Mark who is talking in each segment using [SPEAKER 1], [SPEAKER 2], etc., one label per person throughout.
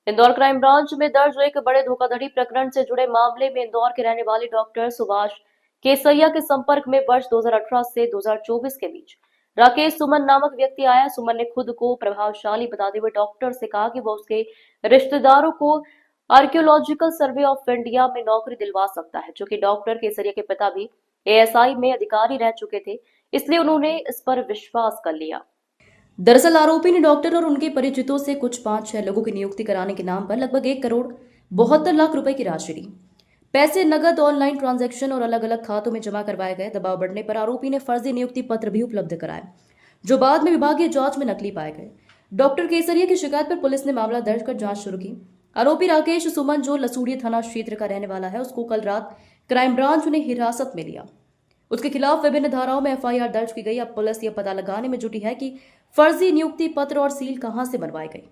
[SPEAKER 1] Indore crime branch में दर्ज एक बड़े धोखाधड़ी प्रकरण से जुड़े मामले में इंदौर के रहने वाले डॉक्टर सुभाष केसैया के संपर्क में वर्ष 2018 से 2024 के बीच राकेश सुमन नामक व्यक्ति आया। सुमन ने खुद को प्रभावशाली बताते हुए डॉक्टर से कहा कि वह उसके रिश्तेदारों को आर्कियोलॉजिकल सर्वे ऑफ इंडिया में नौकरी दिलवा सकता है। जो कि डॉक्टर केसरिया के पिता भी एएसआई में अधिकारी रह चुके थे, इसलिए उन्होंने इस पर विश्वास कर लिया। दरअसल आरोपी ने डॉक्टर और उनके परिचितों से कुछ 5-6 लोगों की नियुक्ति कराने के नाम पर लगभग 1 करोड़ 72 लाख रुपए की राशि ली। पैसे नगद, ऑनलाइन ट्रांजैक्शन और अलग अलग खातों में जमा करवाए गए। दबाव बढ़ने पर आरोपी ने फर्जी नियुक्ति पत्र भी उपलब्ध कराए, जो बाद में विभागीय जांच में नकली पाए गए। डॉक्टर केसरिया की शिकायत पर पुलिस ने मामला दर्ज कर जांच शुरू की। आरोपी राकेश सुमन, जो लसूड़िया थाना क्षेत्र का रहने वाला है, उसको कल रात क्राइम ब्रांच ने हिरासत में लिया। उसके खिलाफ विभिन्न धाराओं में एफआईआर दर्ज की गई। अब पुलिस यह पता लगाने में जुटी है कि फर्जी नियुक्ति पत्र और सील कहां से बनवाई गई,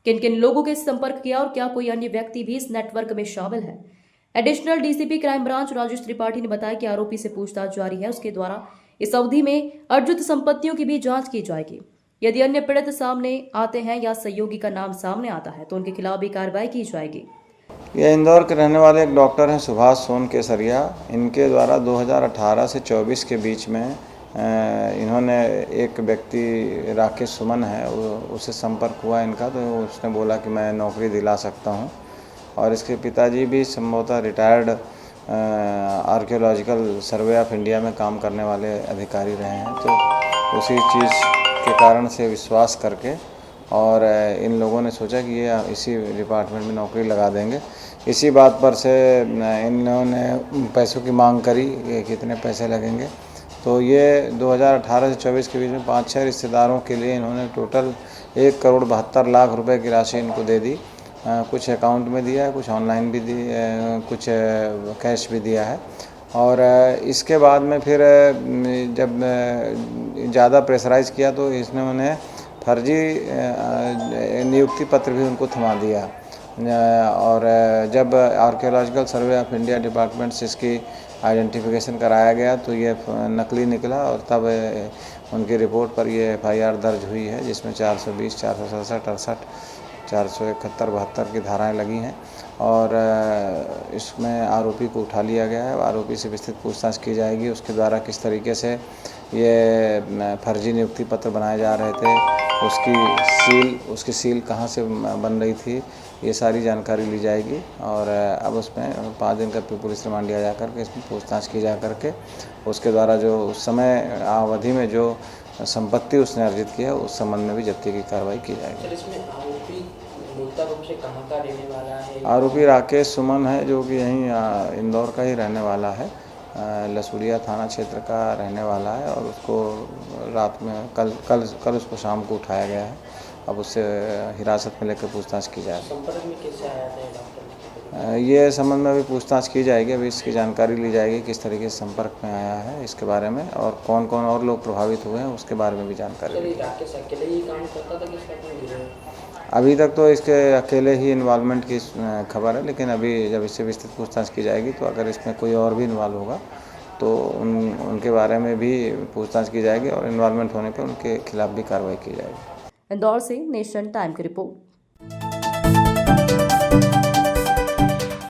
[SPEAKER 1] किन किन लोगों के संपर्क किया और क्या कोई अन्य व्यक्ति भी इस नेटवर्क में शामिल है। Additional DCP crime branch Rajesh Tripathi ने बताया कि आरोपी से पूछताछ जारी है। उसके द्वारा इस अवधि में अर्जित संपत्तियों की भी जांच की जाएगी। यदि अन्य पीड़ित सामने आते हैं या सहयोगी का नाम सामने आता है तो उनके खिलाफ भी कार्रवाई की जाएगी।
[SPEAKER 2] ये इंदौर के रहने वाले एक डॉक्टर हैं सुभाष सोन केसरिया। इनके द्वारा 2018 से 24 के बीच में इन्होंने एक व्यक्ति राकेश सुमन है उससे संपर्क हुआ इनका, तो उसने बोला कि मैं नौकरी दिला सकता हूं। और इसके पिताजी भी संभवतः retired archaeological survey of India में काम करने वाले अधिकारी रहे हैं। तो उसी चीज़ के कारण से विश्वास करके और इन लोगों ने सोचा कि ये इसी डिपार्टमेंट में नौकरी लगा देंगे। इसी बात पर से इन्होंने पैसों की मांग करी कि कितने पैसे लगेंगे। तो ये 2018 से 24 के बीच में 5-6 रिश्तेदारों के लिए इन्होंने टोटल 1 करोड़ 72 लाख रुपए की राशि इनको दे दी। कुछ अकाउंट में दिया है, कुछ ऑनलाइन भी दी, कुछ कैश भी दिया है। और इसके बाद में फिर जब ज़्यादा प्रेशराइज़ किया तो इसने उन्हें फर्जी नियुक्ति पत्र भी उनको थमा दिया। और जब archaeological survey of India department से इसकी आइडेंटिफिकेशन कराया गया तो ये नकली निकला और तब उनकी रिपोर्ट पर ये एफआईआर दर्ज हुई है, जिसमें 420, 467, 68, 471, 72 की धाराएं लगी हैं। और इसमें आरोपी को उठा लिया गया है। आरोपी से विस्तृत पूछताछ की जाएगी। उसके द्वारा किस तरीके से ये फर्जी नियुक्ति पत्र बनाए जा रहे थे, उसकी सील कहाँ से बन रही थी, ये सारी जानकारी ली जाएगी। और अब उसमें 5 दिन का पुलिस रिमांड लिया जा करके इसमें पूछताछ की जा करके उसके द्वारा जो उस समय अवधि में जो संपत्ति उसने अर्जित की है उस संबंध में भी जब्ती की कार्रवाई की जाएगी।
[SPEAKER 3] सर, इसमें आरोपी मूलतः रूप से कहाँ का रहने वाला है?
[SPEAKER 2] आरोपी राकेश सुमन है, जो कि यहीं इंदौर का ही रहने वाला है, लसूड़िया थाना क्षेत्र का रहने वाला है। और उसको रात में कल उसको शाम को उठाया गया है। अब उससे हिरासत में लेकर पूछताछ की जाएगी।
[SPEAKER 3] संपर्क में कैसे आया था डॉक्टर?
[SPEAKER 2] ये संबंध में अभी पूछताछ की जाएगी। अभी इसकी जानकारी ली जाएगी किस तरीके से संपर्क में आया है इसके बारे में, और कौन कौन और लोग प्रभावित हुए हैं उसके बारे में भी जानकारी ली।
[SPEAKER 3] राकेश अकेले ही काम करता था कि इसका कोई गिरोह?
[SPEAKER 2] अभी तक तो इसके अकेले ही इन्वॉल्वमेंट की खबर है, लेकिन अभी जब इससे विस्तृत पूछताछ की जाएगी तो अगर इसमें कोई और भी इन्वॉल्व होगा तो उनके बारे में भी पूछताछ की जाएगी और इन्वॉल्वमेंट होने पर उनके खिलाफ भी कार्रवाई की जाएगी।
[SPEAKER 1] इंदौर से नेशन टाइम की रिपोर्ट।